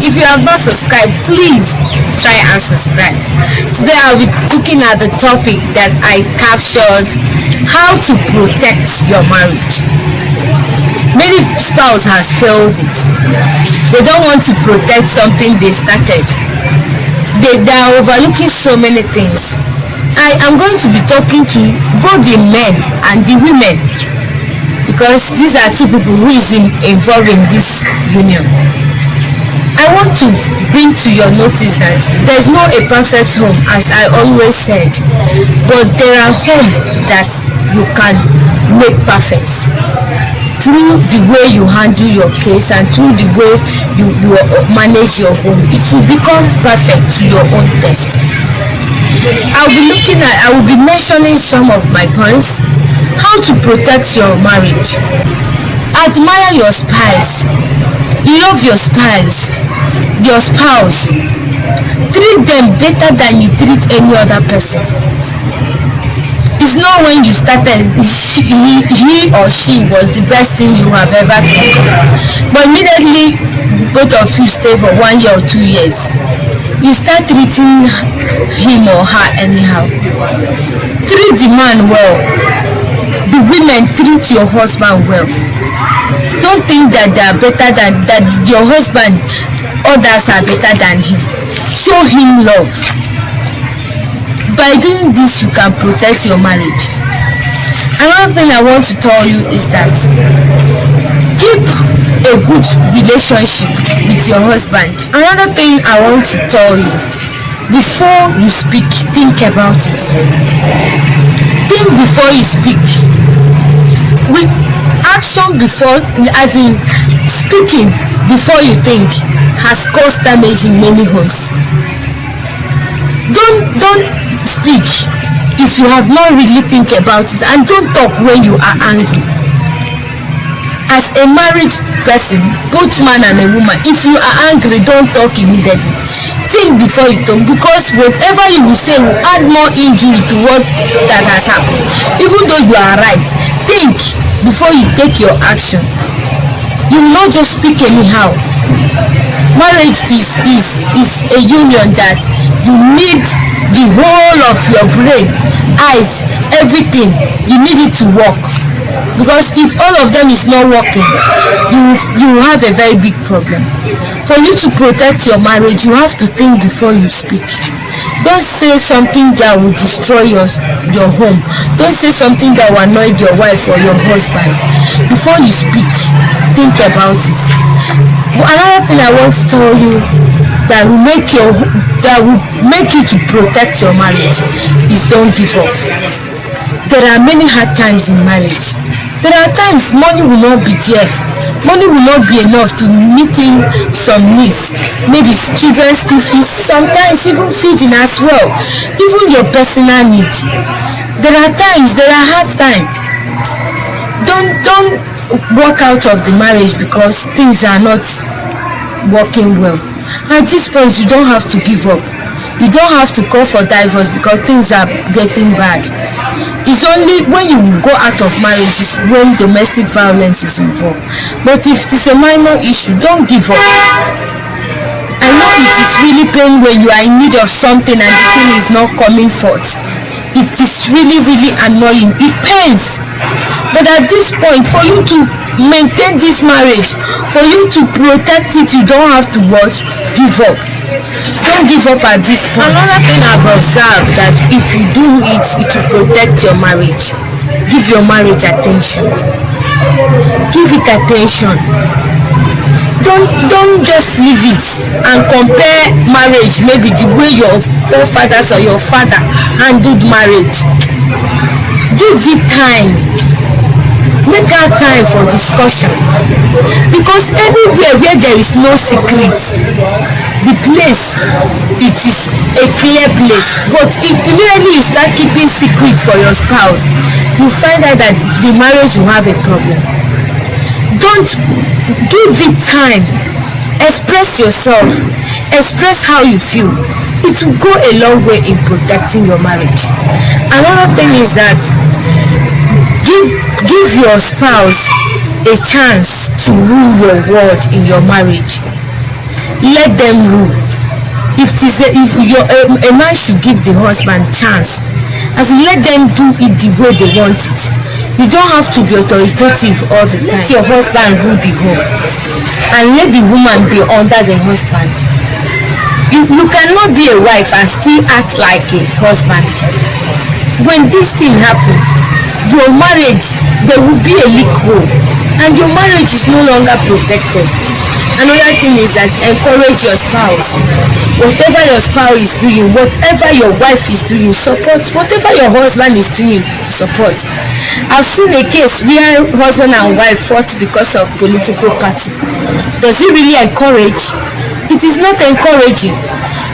If you have not subscribed, please try and subscribe. Today I'll be looking at the topic that I captured: how to protect your marriage. Many spouse has failed it. They don't want to protect something they started. They are overlooking so many things. I am going to be talking to both the men and the women, because these are two people who is involved in this union. I want to bring to your notice that there is no a perfect home, as I always said, but there are homes that you can make perfect through the way you handle your case and through the way you manage your home. It will become perfect to your own taste. I will be mentioning some of my points. How to protect your marriage. Admire your spouse. Love your spouse. Treat them better than you treat any other person. It's not when you started he or she was the best thing you have ever thought of, but immediately both of you stay for 1 year or 2 years, you start treating him or her anyhow. Treat the man well. The women, treat your husband well. Don't think that they are better than that. Your husband, others are better than him. Show him love. By doing this, you can protect your marriage. Another thing I want to tell you is that keep a good relationship with your husband. Another thing I want to tell you: before you speak, think about it. Think before you speak. With action before, as in speaking before you think, has caused damage in many homes. Don't speak if you have not really think about it, and don't talk when you are angry. As a married person, both man and a woman, if you are angry, don't talk immediately. Think before you talk, because whatever you will say will add more injury to what that has happened. Even though you are right, think before you take your action. You will not just speak anyhow. Marriage is a union that you need the whole of your brain, eyes, everything. You need it to work, because if all of them is not working, you will have a very big problem. For you to protect your marriage, you have to think before you speak. Don't say something that will destroy your home. Don't say something that will annoy your wife or your husband. Before you speak, think about it. Another thing I want to tell you that will make you to protect your marriage is don't give up. There are many hard times in marriage. There are times money will not be there. Money will not be enough to meeting some needs, maybe children's school fees, sometimes even feeding as well, even your personal need. There are hard times. Don't walk out of the marriage because things are not working well. At this point, you don't have to give up. You don't have to call for divorce because things are getting bad. It's only when you go out of marriage is when domestic violence is involved. But if it is a minor issue, don't give up. I know it is really pain when you are in need of something and the thing is not coming forth. It is really annoying. It pains. But at this point, for you to maintain this marriage, for you to protect it, you don't have to give up. Don't give up at this point. Another thing I've observed, that if you do it, it will protect your marriage. Give your marriage attention. Give it attention. Don't just leave it and compare marriage maybe the way your forefathers or your father handled marriage. Give it time. Make out time for discussion, because anywhere where there is no secret, the place, it is a clear place. But if immediately you start keeping secret for your spouse, you find out that the marriage will have a problem. Don't give it time. Express yourself. Express how you feel. It will go a long way in protecting your marriage. Another thing is that give your spouse a chance to rule your world in your marriage. let them rule. If a man should give the husband chance, as in let them do it the way they want it. You don't have to be authoritative all the time. Let your husband rule the home, and let the woman be under the husband. You cannot be a wife and still act like a husband. When this thing happen, your marriage, there will be a leak hole, and your marriage is no longer protected. Another thing is that encourage your spouse. Whatever your spouse is doing, whatever your wife is doing, support. Whatever your husband is doing, support. I've seen a case where husband and wife fought because of political party. Does it really encourage? It is not encouraging.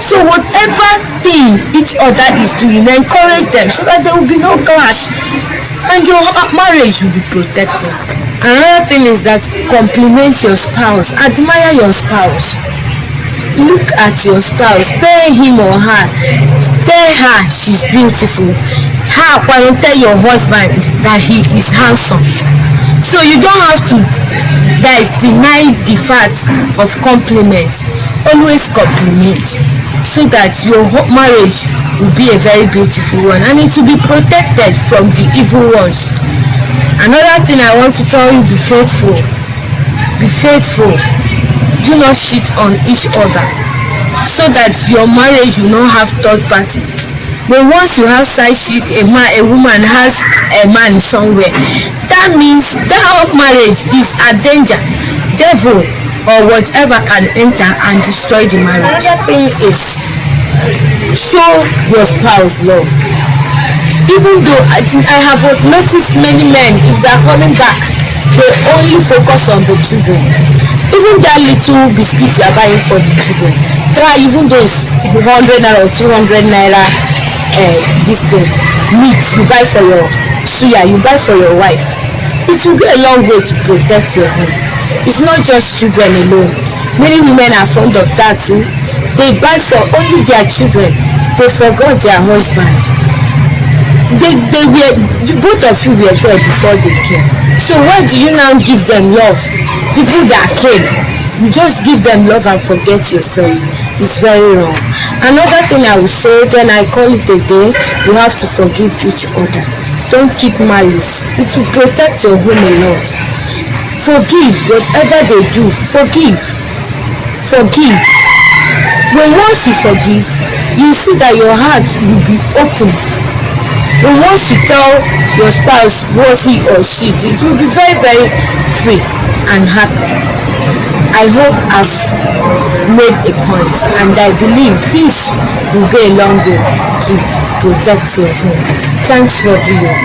So whatever thing each other is doing, encourage them so that there will be no clash and your marriage will be protected. Another thing is that compliment your spouse, admire your spouse. Look at your spouse, tell him or her, tell her she's beautiful. Tell your husband that he is handsome. So you don't have to deny the fact of compliment. Always compliment, so that your marriage will be a very beautiful one and it will be protected from the evil ones. Another thing I want to tell you, be faithful. Be faithful. Do not cheat on each other, so that your marriage will not have third party. But once you have side chick, a woman has a man somewhere, that means that marriage is a danger. Devil or whatever can enter and destroy the marriage. Another thing is, show your spouse love. Even though I have noticed many men, if they are coming back, they only focus on the children. Even that little biscuit you are buying for the children, try, even though it's 100 naira or 200 naira, this thing, meat you buy for your suya, you buy for your wife, it will go a long way to protect your home. It's not just children alone. Many women are fond of that too. They buy for only their children. They forgot their husband. Both of you were there before they came. So why do you now give them love? People that came, you just give them love and forget yourself. It's very wrong. Another thing I will say, then I call it a day, you have to forgive each other. Don't keep malice. It will protect your home a lot. Forgive whatever they do. Forgive. When once you forgive, you see that your heart will be open. When once you tell your spouse what he or she did, it will be very, very free and happy. I hope I've made a point, and I believe this will go a long way to protect your home. Thanks for viewing.